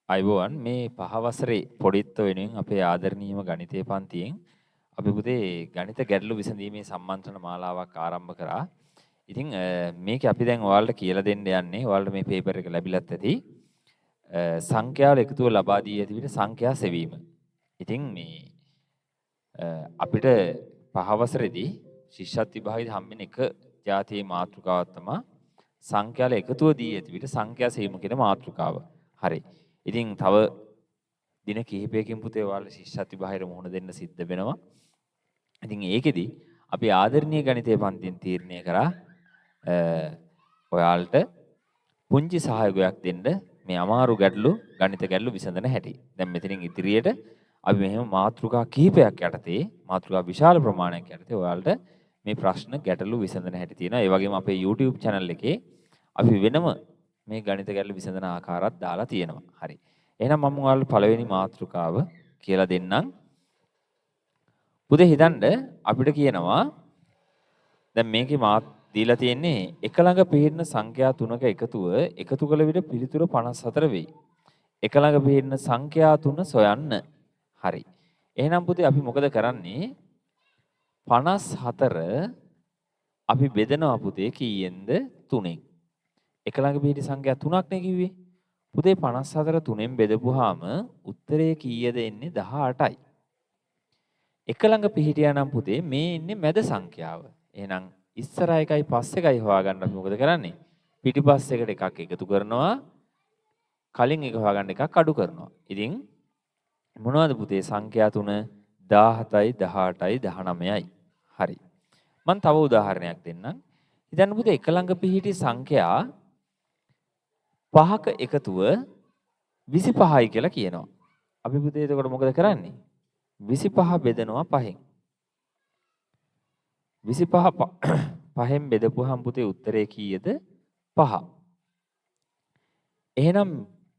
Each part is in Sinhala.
අයිබෝවන් මේ පහ වසරේ පොඩිත්ත වෙනුවෙන් අපේ ආදරණීයම ගණිතය පන්තියෙන් අපි පුතේ ගණිත ගැටලු විසඳීමේ සම්මන්ත්‍රණ මාලාවක් ආරම්භ කරා. ඉතින් මේක අපි දැන් ඔයාලට කියලා දෙන්න යන්නේ. ඔයාලට මේ පේපර් එක ලැබිලත් ඇති. සංඛ්‍යාවල එකතුව ලබා දී ඇති විට සංඛ්‍යා සෙවීම. ඉතින් මේ අපිට පහ වසරේදී ශිෂ්‍යත්ව විභාගයේදී හම්බෙන එක ජාතියේ මාතෘකාවක් තමයි සංඛ්‍යාවල එකතුව දී ඇති විට සංඛ්‍යා සෙවීම කියන මාතෘකාව. හරි. ඉතින් තව දින කිහිපයකින් පුතේ ඔයාලා ශිෂ්‍යත්ව විභාගයට මුහුණ දෙන්න සිද්ධ වෙනවා. ඉතින් ඒකෙදි අපි ආදරණීය ගණිතය පන්තියෙන් තීරණය කරා ඔයාලට පුංචි සහයෝගයක් දෙන්න මේ අමාරු ගැටලු ගණිත ගැටලු විසඳන හැටි. දැන් මෙතනින් ඉදිරියට අපි මෙහෙම මාතෘකා කිහිපයක් යටතේ මාතෘකා විශාල ප්‍රමාණයක් යටතේ ඔයාලට මේ ප්‍රශ්න ගැටලු විසඳන හැටි තියෙනවා. ඒ වගේම අපේ YouTube channel එකේ අපි වෙනම මේ ගණිත ගැටලු විසඳන ආකාරات දාලා තියෙනවා. හරි. එහෙනම් මම ඔයාලට පළවෙනි මාතෘකාව කියලා දෙන්නම්. පුතේ හිතන්න අපිට කියනවා දැන් මේකේ දීලා තියෙන්නේ එක ළඟ පිහිටන සංඛ්‍යා තුනක එකතුව එකතු කළ විට පිළිතුර 54 වෙයි. එක ළඟ පිහිටන සංඛ්‍යා තුන සොයන්න. හරි. එහෙනම් පුතේ අපි මොකද කරන්නේ? 54 අපි බෙදනවා පුතේ කීයෙන්ද? 3ෙන්. එක ළඟ පිහිටි සංඛ්‍යා 3ක් නේ කිව්වේ. පුතේ 54 3ෙන් බෙදපුවාම උත්තරේ කීයද එන්නේ? 18යි. එක ළඟ පිහිටියා නම් පුතේ මේ ඉන්නේ මැද සංඛ්‍යාව. එහෙනම් ඉස්සර එකයි පස් එකයි හොයාගන්න අපි මොකද කරන්නේ? පිටිපස් එකට එකක් එකතු කරනවා. කලින් එක හොයාගන්න එකක් අඩු කරනවා. ඉතින් මොනවද පුතේ සංඛ්‍යා තුන 17යි 18යි 19යි. හරි. මම තව උදාහරණයක් දෙන්නම්. හිතන්න පුතේ එක ළඟ පිහිටි සංඛ්‍යා පහක එකතුව 25යි කියලා කියනවා. අපි පුතේ එතකොට මොකද කරන්නේ? 25 බෙදනවා 5න්. 25 5න් බෙදපුවාම පුතේ උත්තරේ කීයද? 5. එහෙනම්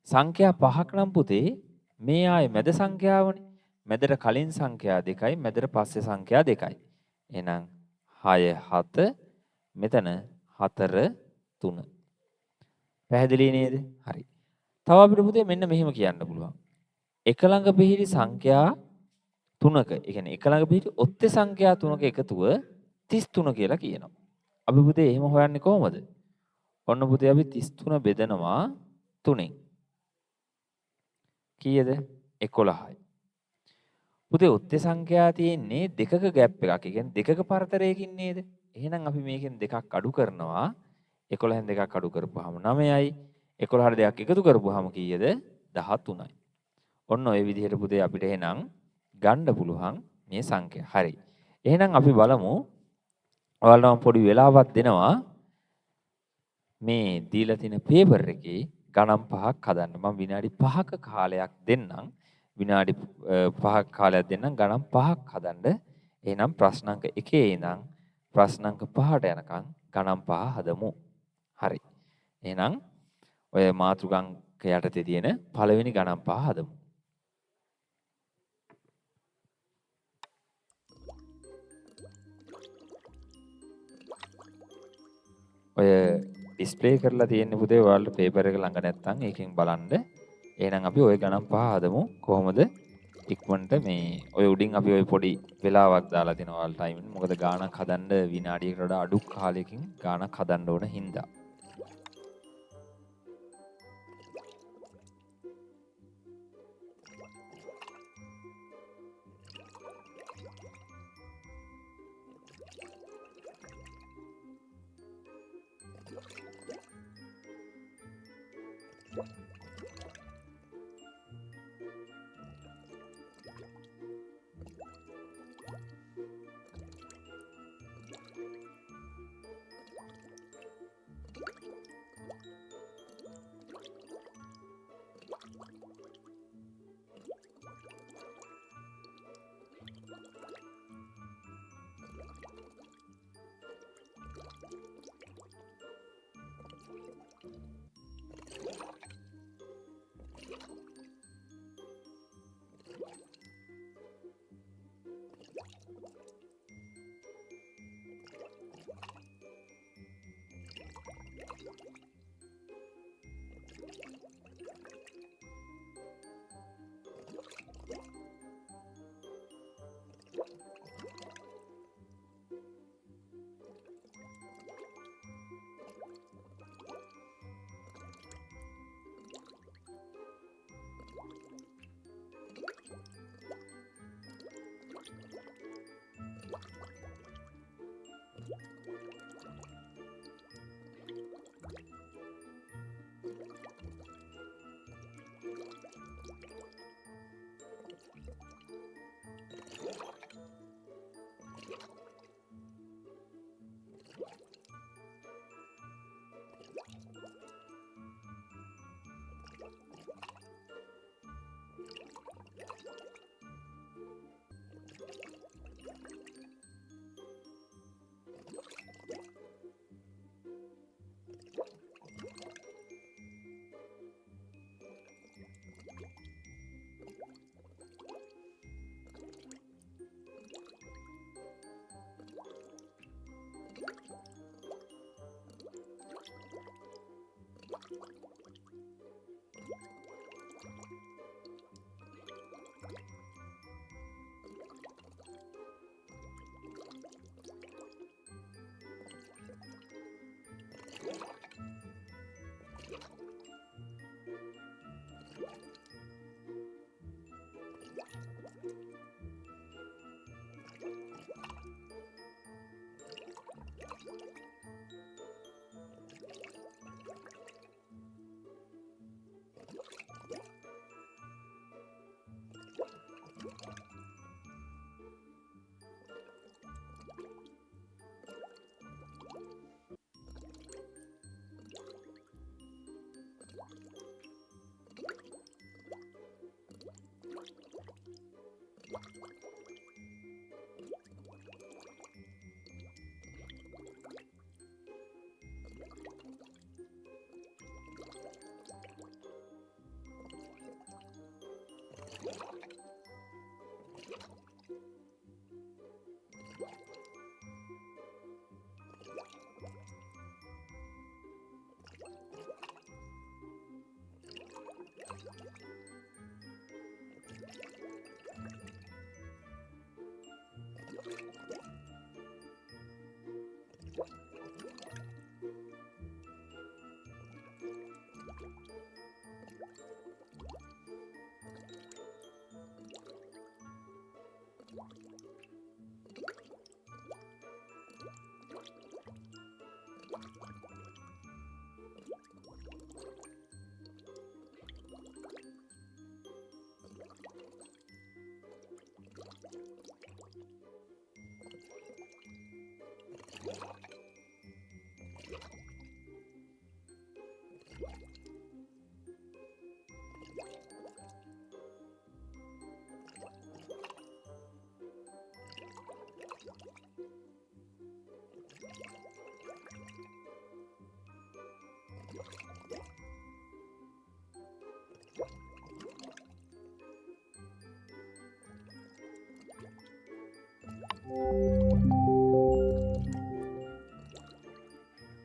සංඛ්‍යා 5ක් නම් පුතේ මේ ආයේ මැද සංඛ්‍යාවනේ. මැදට කලින් සංඛ්‍යා 2යි මැදට පස්සේ සංඛ්‍යා 2යි. එහෙනම් 6 7 මෙතන 4 3. පැහැදිලි නේද? හරි. තව අපිට පුතේ මෙන්න මෙහෙම කියන්න පුළුවන්. එක ළඟ පිහිටි සංඛ්‍යා 3ක, ඒ කියන්නේ එක ළඟ පිහිටි ඔත්තේ සංඛ්‍යා 3ක එකතුව 33 කියලා කියනවා. අපි පුතේ එහෙම හොයන්නේ කොහොමද? ඔන්න පුතේ අපි 33 බෙදනවා 3ෙන්. කීයද? 11යි. පුතේ ඔත්තේ සංඛ්‍යා තියෙන්නේ දෙකක ગેප් එකක්. ඒ කියන්නේ දෙකක පරතරයකින් නේද? එහෙනම් අපි මේකෙන් දෙකක් අඩු කරනවා. 11න් දෙකක් අඩු කරපුවාම 9යි. 11ට දෙකක් එකතු කරපුවාම කීයද? 13යි. ඔන්න ඔය විදිහට පුතේ අපිට එහෙනම් ගන්න පුළුවන් මේ සංඛ්‍යා. හරි. එහෙනම් අපි බලමු. ඔයාලට පොඩි වෙලාවක් දෙනවා මේ දීලා තියෙන පේපර් එකේ ගණන් පහක් හදන්න. මම විනාඩි 5ක කාලයක් දෙන්නම්. විනාඩි 5ක කාලයක් දෙන්නම් ගණන් පහක් හදන්න. එහෙනම් ප්‍රශ්න අංක 1 ඉඳන් ප්‍රශ්න අංක 5ට යනකම් ගණන් පහ හදමු. හරි. එහෙනම් ඔය මාතෘකාංක යටතේ තියෙන පළවෙනි ගණන් පහ හදමු. ඔය ඩිස්ප්ලේ කරලා තියෙන පුතේ ඔයාලට පේපර් එක ළඟ නැත්නම් ඒකෙන් බලන්න. එහෙනම් අපි ওই ගණන් පහ හදමු. කොහොමද ඉක්මනට මේ ඔය උඩින් අපි ඔය පොඩි වෙලාවක් දාලා දෙනවා ඔයාලට ටයිම් එක. මොකද ගාණක් හදන්න විනාඩියකට වඩා අඩු කාලයකින් ගාණක් හදන්න ඕන හින්දා.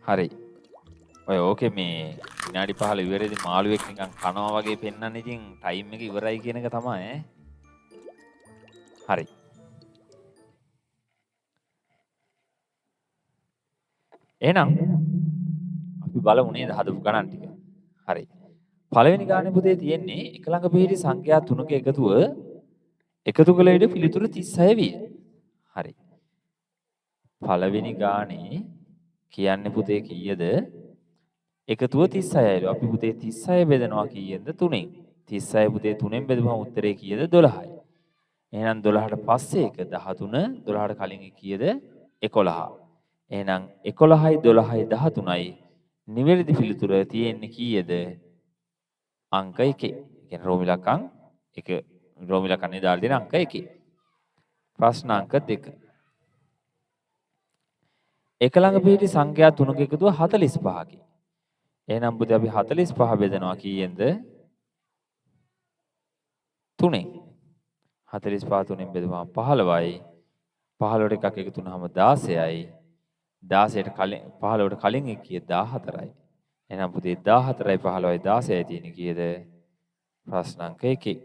හරි. ඔය ඕකේ මේ විනාඩි 15 ඉවරේදී මාළුවෙක් නිකන් කනවා වගේ පෙන්වන්නේ ඉතින් ටයිම් එක ඉවරයි කියන එක තමයි ඈ. හරි. එහෙනම් අපි බලමු නේද හදපු ගණන් ටික. හරි. පළවෙනි ගානේ පුතේ තියෙන්නේ එක ළඟ පිහිටි සංඛ්‍යා තුනක එකතු කළ විට පිළිතුරු 36 විය. හරි. පළවෙනි ගානේ කියන්නේ පුතේ කීයද? එකතුව 36යිලු. අපි පුතේ 36 බෙදනවා කීයෙන්ද? 3ෙන්. 36 පුතේ 3ෙන් බෙදුවම උත්තරේ කීයද? 12යි. එහෙනම් 12ට පස්සේ එක 13, 12ට කලින් එක කීයද? 11. එහෙනම් 11යි 12යි 13යි නිවැරදි පිළිතුර තියෙන්නේ කීයද? අංක 1. ඒ කියන්නේ රෝම ඉලක්කම් 1 රෝම ඉලක්කන්නේ දාලා තියෙන අංක 1. ප්‍රශ්න අංක 2. එක ළඟ පිහිටි සංඛ්‍යා තුනක එකතුව 45කි. එහෙනම් පුතේ අපි 45 බෙදනවා කීයෙන්ද? 3ෙන්. 45 3ෙන් බෙදුවම 15යි. 15ට එකක් එකතු වුනහම 16යි. 16ට කලින් 15ට කලින් එක කීයද? 14යි. එහෙනම් පුතේ 14යි 15යි 16යි තියෙන්නේ කීයද? ප්‍රශ්න අංක 1.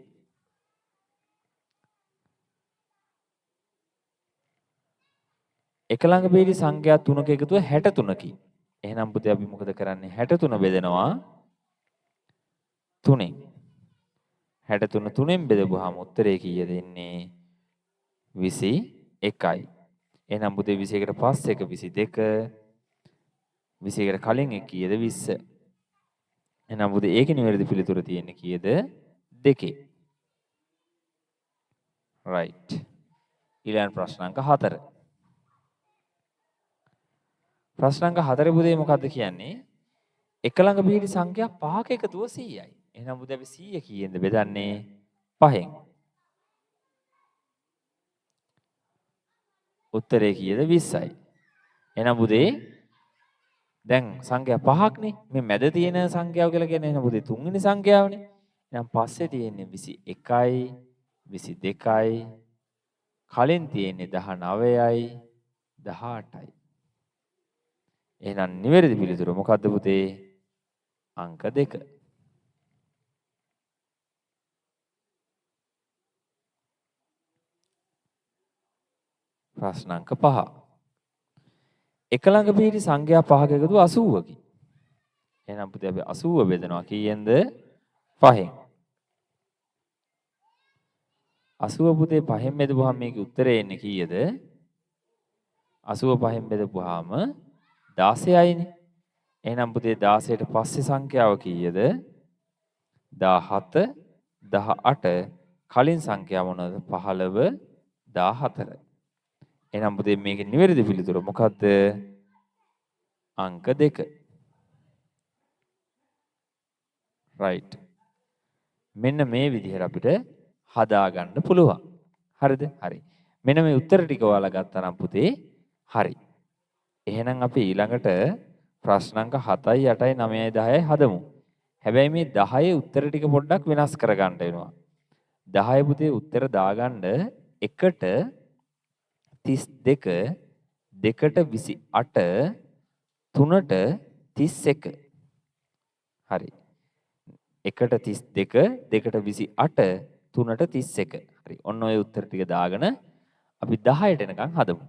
එක ළඟ පිහිටි සංඛ්‍යා තුනක එකතුව 63කි. එහෙනම් පුතේ අපි මොකද කරන්නේ? 63 බෙදනවා 3ෙන්. 63 3ෙන් බෙදපුවාම උත්තරේ කීයද එන්නේ? 21යි. එහෙනම් පුතේ 21ට පස්සේ එක 22 21කට කලින් එක කීයද? 20. එහෙනම් පුතේ ඒකේ නිවැරදි පිළිතුර තියෙන්නේ කීයද? 2. right. ඊළඟ ප්‍රශ්න අංක 4. ප්‍රශ්න අංක 4 පුතේ මොකද්ද කියන්නේ? එක ළඟ පිහිටි සංඛ්‍යා 5ක එකතුව 100යි. එහෙනම් පුතේ අපි 100 කීයෙන්ද බෙදන්නේ? 5ෙන්. උත්තරේ කීයද? 20යි. එහෙනම් පුතේ දැන් සංඛ්‍යා 5ක්නේ. මේ මැද තියෙන සංඛ්‍යාව කියලා කියන්නේ එහෙනම් පුතේ තුන්වෙනි සංඛ්‍යාවනේ. එහෙනම් පස්සේ තියෙන්නේ 21යි 22යි කලින් තියෙන්නේ 19යි 18යි. එහෙනම් නිවැරදි පිළිතුර මොකද්ද පුතේ? අංක 2. ප්‍රශ්න අංක 5. එක ළඟ පිහිටි සංඛ්‍යා 5ක එකතුව 80කි. එහෙනම් පුතේ අපි 80 බෙදනවා කීයෙන්ද? 5ෙන්. 80 පුතේ 5ෙන් බෙදුවාම මේකේ උත්තරේ එන්නේ කීයද? 80 5ෙන් බෙදපුවාම 16යිනේ. එහෙනම් පුතේ 16ට පස්සේ සංඛ්‍යාව කීයද? 17 18 කලින් සංඛ්‍යාව මොනවද? 15 14. එහෙනම් පුතේ මේකේ නිවැරදි පිළිතුර මොකද්ද? අංක 2. right. මෙන්න මේ විදිහට අපිට හදා ගන්න පුළුවන්. හරිද? හරි. මෙන්න මේ උත්තර ටික ඔයාලා ගත්තා නම් පුතේ හරි. එහෙනම් අපි ඊළඟට ප්‍රශ්න අංක 7යි 8යි 9යි 10යි හදමු. හැබැයි මේ 10 උත්තර ටික පොඩ්ඩක් වෙනස් කරගන්න වෙනවා. 10 පුතේ උත්තර දාගන්න 1ට 32 2ට 28 3ට 31. හරි. 1ට 32 2ට 28 3ට 31. හරි. ඔන්න ඔය උත්තර ටික දාගෙන අපි 10ට එනකන් හදමු.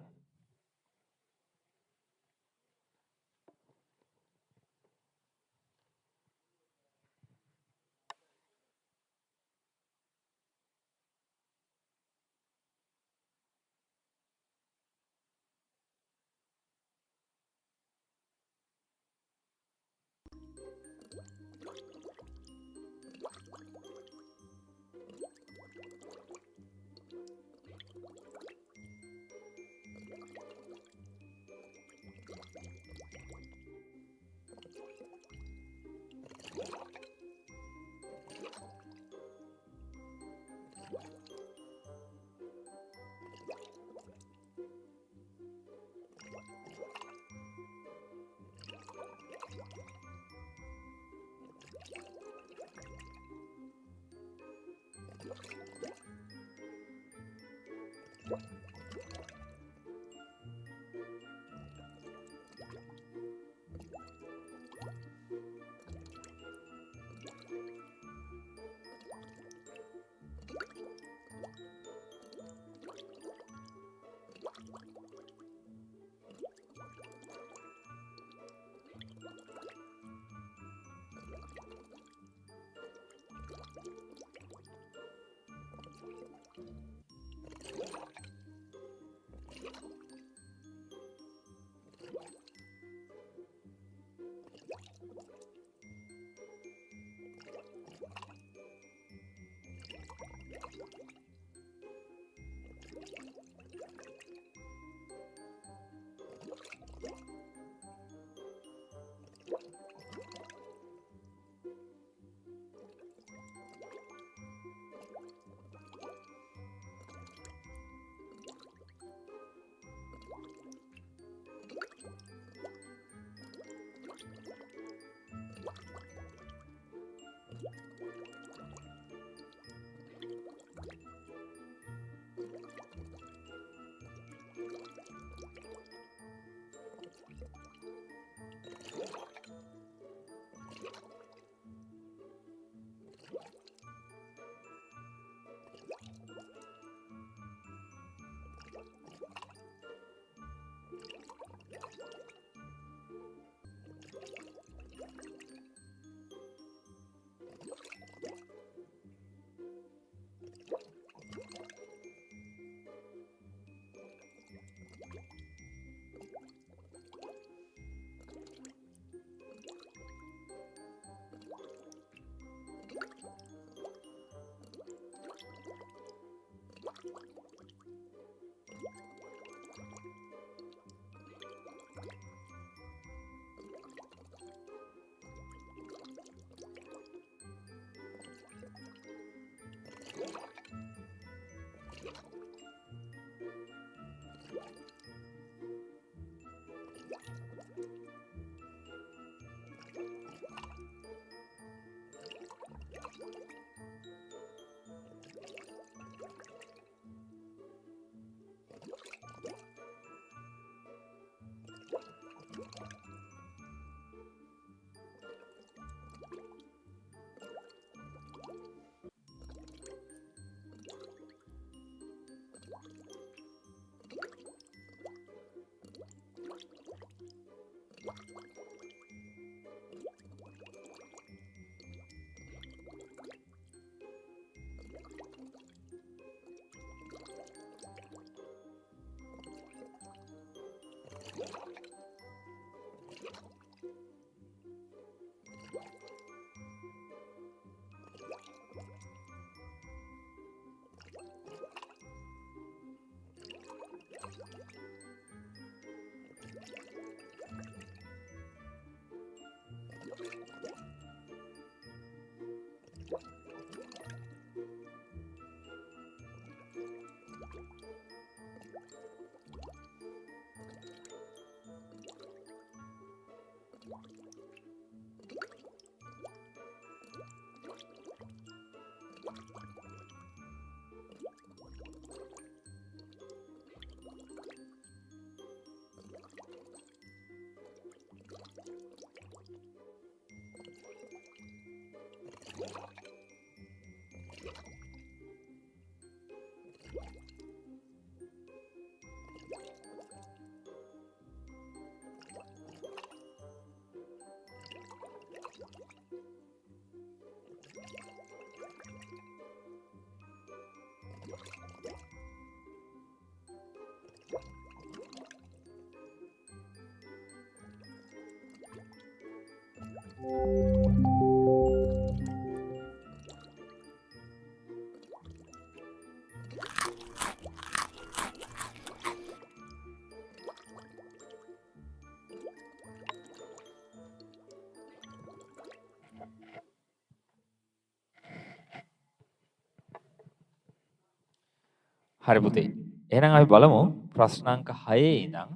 හරි පුතේ. එහෙනම් අපි බලමු ප්‍රශ්න අංක 6 ඉඳන්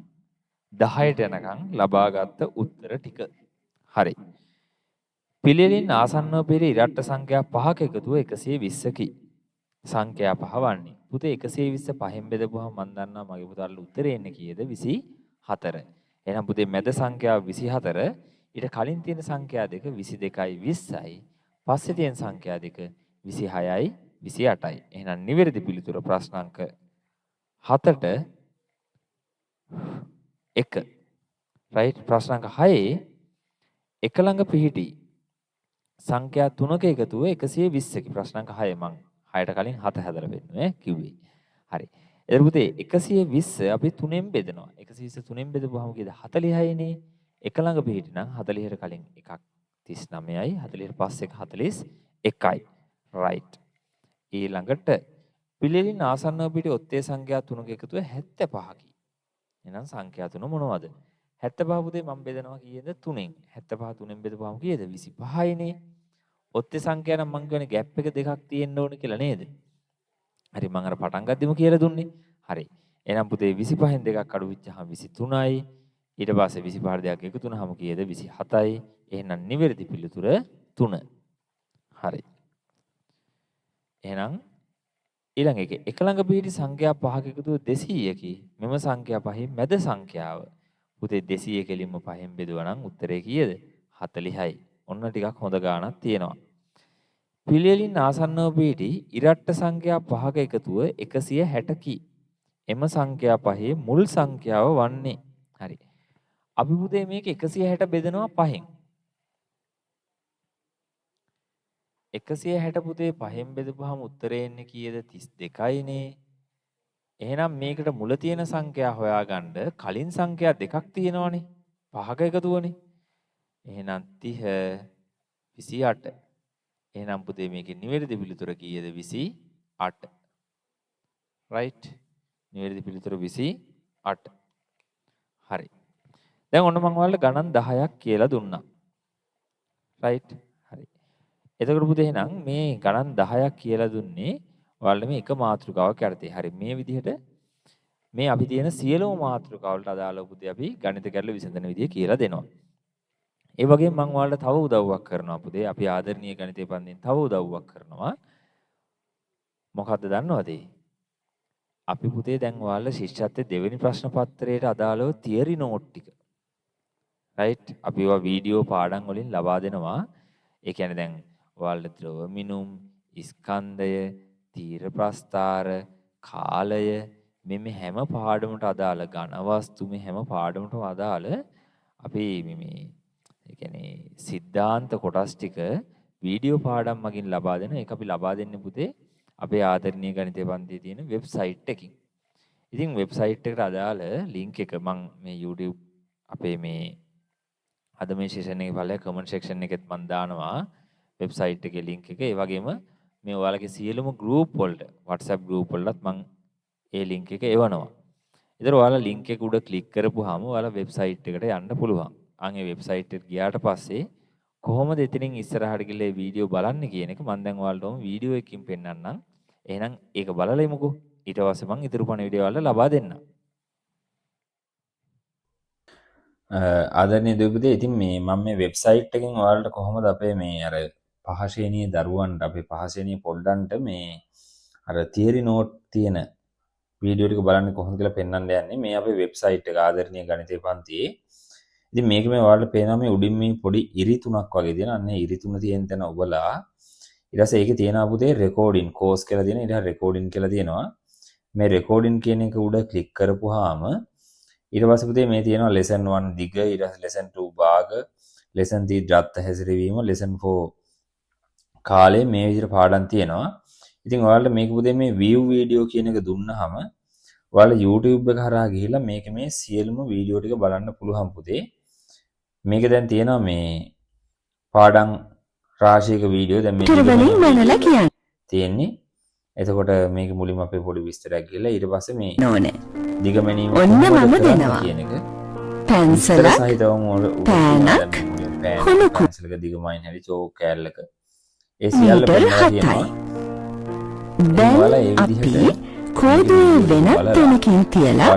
10ට යනකම් ලබාගත් උත්තර ටික. හරි. පිළිලින් ආසන්නව පිරි ඉරට්ට සංඛ්‍යා 5ක එකතුව 120කි. සංඛ්‍යා 5 වන්නේ. පුතේ 120 පහෙන් බෙදපුවම මම දන්නවා මගේ පුතාට උත්තරේ එන්නේ කීයද? 24. එහෙනම් පුතේ මැද සංඛ්‍යාව 24. ඊට කලින් තියෙන සංඛ්‍යා දෙක 22යි 20යි. පස්සේ තියෙන සංඛ්‍යා දෙක 26යි 28යි. එහෙනම් නිවැරදි පිළිතුර ප්‍රශ්න අංක 7ට 1. right ප්‍රශ්න අංක 6 එක ළඟ පිහිටි සංඛ්‍යා 3ක එකතුව 120කි. ප්‍රශ්න අංක 6 මං 6ට කලින් 7 හැදලා පෙන්නන්නේ කිව්වේ. හරි. එතකොට පුතේ 120 අපි 3ෙන් බෙදනවා. 120 3ෙන් බෙදපුවාම කීයද? 40යි නේ. එක ළඟ පිහිටි නම් 40ට කලින් එකක් 39යි 40ට පස්සේ එක 41යි. right. ඊළඟට පිළිලින් ආසන්නව පිටි ඔත්තේ සංඛ්‍යා තුනක එකතුව 75කි. එහෙනම් සංඛ්‍යා තුන මොනවද? 75 පුතේ මම බෙදනවා කීයද? 3ෙන්. 75 3ෙන් බෙදපුවාම කීයද? 25යිනේ. ඔත්තේ සංඛ්‍යා නම් මං කියන්නේ ગેප් එක දෙකක් තියෙන්න ඕන කියලා නේද? හරි මම අර පටන් ගද්දිම කියලා දුන්නේ. හරි. එහෙනම් පුතේ 25න් දෙකක් අඩු වෙච්චාම 23යි. ඊට පස්සේ 25 දෙකක් එකතු වුණාම කීයද? 27යි. එහෙනම් නිවැරදි පිළිතුර 3. හරි. එහෙනම් ඊළඟ එක එක ළඟ පිහිටි සංඛ්‍යා පහක එකතුව 200කි. මෙම සංඛ්‍යා පහෙන් මැද සංඛ්‍යාව. පුතේ 200 කෙලින්ම පහෙන් බෙදුවා නම් උත්තරේ කීයද? 40යි. ඔන්න ටිකක් හොඳ ගාණක් තියෙනවා. පිළියෙලින් ආසන්නව පිහිටි ඉරට්ට සංඛ්‍යා පහක එකතුව 160කි. එම සංඛ්‍යා පහේ මුල් සංඛ්‍යාව වන්නේ. හරි. අපි පුතේ මේක 160 බෙදනවා පහෙන්. 160 පුතේ පහෙන් බෙදපුවාම උත්තරේ එන්නේ කීයද? 32යිනේ. එහෙනම් මේකට මුල තියෙන සංඛ්‍යා හොයාගන්න කලින් සංඛ්‍යා දෙකක් තියෙනවනේ. පහක එකතුවනේ. එහෙනම් 30 28. එහෙනම් පුතේ මේකේ නිවැරදි පිළිතුර කීයද? 28. right. නිවැරදි පිළිතුර 28. හරි. දැන් ඔන්න මම ඔයාලට ගණන් 10ක් කියලා දුන්නා. right. හරි. එතකොට පුතේ එහෙනම් මේ ගණන් 10ක් කියලා දුන්නේ ඔයාලට මේ එක මාතෘකාවක් යටතේ. හරි. මේ විදිහට මේ අපි තියෙන සියලුම මාතෘකාවලට අදාළව පුතේ අපි ගණිත ගැටළු විසඳන විදිය කියලා දෙනවා. ඒ වගේම මම ඔයාලට තව උදව්වක් කරනවා පුතේ. අපි ආදරණීය ගණිතය පන්තියෙන් තව උදව්වක් කරනවා. මොකද්ද දන්නවද? අපි පුතේ දැන් ඔයාලා ශිෂ්‍යත්වයේ දෙවෙනි ප්‍රශ්න පත්‍රයට අදාළව තියරි නෝට් ටික. right. අපි ඒවා වීඩියෝ පාඩම් වලින් ලබා දෙනවා. ඒ කියන්නේ දැන් ඔයාලට ද්‍රව මිනුම්, ස්කන්ධය, තීර ප්‍රස්ථාර, කාලය මේ හැම පාඩමකට අදාළ ඝන වස්තු මේ හැම පාඩමකටම අදාළ අපි මේ ඒ කියන්නේ සිද්ධාන්ත කොටස් ටික වීඩියෝ පාඩම් මගින් ලබා දෙන එක අපි ලබා දෙන්නේ පුතේ අපේ ආදරණීය ගණිතය පන්තියේ තියෙන වෙබ්සයිට් එකකින්. ඉතින් වෙබ්සයිට් එකට අදාළ ලින්ක් එක මම මේ YouTube අපේ මේ අද මේ සෙෂන් එකේ පළල කමෙන්ට් සෙක්ෂන් එකෙත් මම දානවා වෙබ්සයිට් එකේ ලින්ක් එක. ඒ වගේම මේ ඔයාලගේ සියලුම ගෲප් වලට WhatsApp ගෲප් වලටත් මම ඒ ලින්ක් එක එවනවා. ඒතර ඔයාලා ලින්ක් එක උඩ ක්ලික් කරපුවාම ඔයාලා වෙබ්සයිට් එකට යන්න පුළුවන්. අන් ඒ වෙබ්සයිට් එකට ගියාට පස්සේ කොහොමද එතනින් ඉස්සරහට ගිහලා වීඩියෝ බලන්නේ කියන එක මම දැන් ඔයාලට වීඩියෝ එකකින් පෙන්නන්නම්. එහෙනම් ඒක බලලා ඉමුකෝ. ඊට පස්සේ මම ඉතුරු පණිවිඩය ඔයාලට ලබා දෙන්නම්. ආදරණීය දූපතේ ඉතින් මම මේ වෙබ්සයිට් එකෙන් ඔයාලට කොහොමද අපේ මේ අර පහසේනිය දරුවන්ට අපේ පහසේනිය පොඩ්ඩන්ට මේ අර තියරි නෝට් තියෙන වීඩියෝ ටික බලන්න කොහොමද කියලා පෙන්වන්න යන්නේ මේ අපේ වෙබ්සයිට් එක ආදරණීය ගණිතය පන්තියේ. ඉතින් මේක මේ ඔයාලට පේනවා මේ උඩින් මේ පොඩි ඉරි තුනක් වගේ තියෙන. අන්න ඉරි තුන තියෙන තැන ඔබලා ඊට පස්සේ ඒකේ තියෙනවා පුතේ රෙකෝඩින් කෝස් කියලා තියෙන. ඊට රෙකෝඩින් කියලා තියෙනවා. මේ රෙකෝඩින් කියන එක උඩ ක්ලික් කරපුවාම ඊට පස්සේ පුතේ මේ තියෙනවා lesson 1 දිග, ඊට පස්සේ lesson 2 භාග, lesson 3 දත්ත හැසිරවීම, lesson 4 කාලේ මේ විදිහට පාඩම් තියෙනවා. ඉතින් ඔයාලට මේක පුතේ මේ view video කියන එක දුන්නාම ඔයාලා YouTube එක හරහා ගිහිල්ලා මේක මේ සියලුම වීඩියෝ ටික බලන්න පුළුවන් පුතේ. මේක දැන් තියෙනවා මේ පාඩම් රාශියක වීඩියෝ දැන් මේ තියෙන්නේ. එතකොට මේක මුලින්ම අපේ පොඩි විස්තරයක් ගිහලා ඊට පස්සේ මේ නෝනේ දිගමැනීම ඔන්න මම දෙනවා කියන එක පැන්සලක් සහිතවම පෑනක් කොනු පැන්සලක දිගමයින් හැරි චෝක් කෑල්ලක ඒ සියල්ල පෙන්නලා තියෙනවා. දැන් අපි කෝඩුවේ වෙනත් තැනකින් තියලා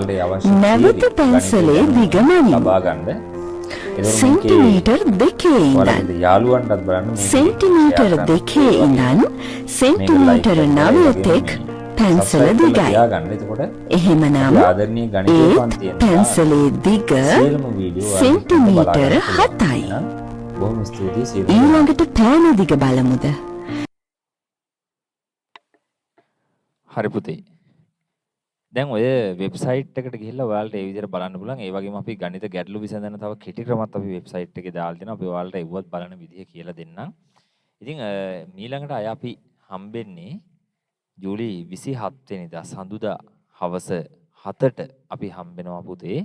නැවත පැන්සලේ දිගමැනීම ලබා ගන්න සෙන්ටිමීටර් 2 ඉඳන් යාළුවන්ටත් බලන්න සෙන්ටිමීටර් 2 ඉඳන් සෙන්ටිමීටර් 9 තෙක් පැන්සල දිගයි. එහෙමනම් ආදරණීය ගණිතය පන්තියේ පැන්සලේ දිග සෙන්ටිමීටර් 7යි. බොහොම ස්තුතියි සියලුම. ඊළඟට පෑන දිග බලමුද? හරි පුතේ. දැන් ඔය වෙබ්සයිට් එකට ගිහිල්ලා ඔයාලට ඒ විදිහට බලන්න පුළුවන්. ඒ වගේම අපි ගණිත ගැටලු විසඳන තව කෙටි ක්‍රමත් අපි වෙබ්සයිට් එකේ දාලා දෙනවා. අපි ඔයාලට ඒවත් බලන විදිහ කියලා දෙන්නම්. ඉතින් ඊළඟට අය අපි හම්බෙන්නේ ජූලි 27 වෙනිදා සඳුදා හවස 7ට අපි හම්බෙනවා පුතේ.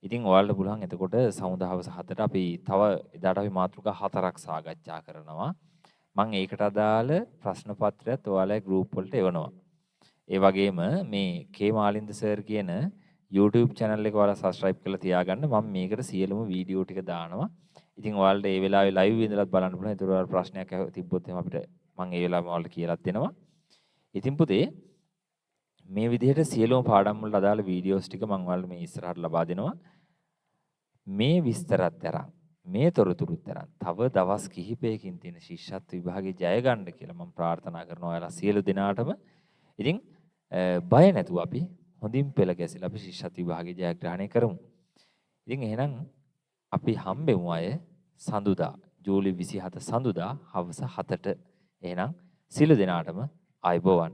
ඉතින් ඔයාලට පුළුවන් එතකොට සමුදා හවස 7ට අපි තව එදාට අපි මාතෘකා 4ක් සාකච්ඡා කරනවා. මම ඒකට අදාළ ප්‍රශ්න පත්‍රයත් ඔයාලගේ group වලට එවනවා. ඒ වගේම මේ කේ මාලින්ද සර් කියන YouTube channel එක ඔයාලා subscribe කරලා තියාගන්න. මම මේකට සියලුම වීඩියෝ ටික දානවා. ඉතින් ඔයාලට ඒ වෙලාවේ live ඉඳලත් බලන්න පුළුවන්. ඒතර ඔයාලා ප්‍රශ්නයක් තිබ්බොත් එහෙම අපිට මම ඒ වෙලාවෙම ඔයාලට කියලාත් දෙනවා. ඉතින් පුතේ මේ විදිහට සියලුම පාඩම් වලට අදාළ වීඩියෝස් ටික මම ඔයාලට මේ ඉස්සරහට ලබා දෙනවා. මේ විස්තරත් තරම් මේ තොරතුරුත් තරම් තව දවස් කිහිපයකින් තියෙන ශිෂ්‍යත්ව විභාගේ ජය ගන්න කියලා මම ප්‍රාර්ථනා කරනවා ඔයාලා සියලු දෙනාටම. ඉතින් බය නැතුව අපි හොඳින් පෙළ ගැසිලා අපි ශිෂ්‍යත්ව විභාගේ ජයග්‍රහණය කරමු. ඉතින් එහෙනම් අපි හම්බෙමු අය සඳුදා ජූලි 27 සඳුදා හවස 7ට. එහෙනම් සියලු දෙනාටම ආයුබෝවන්.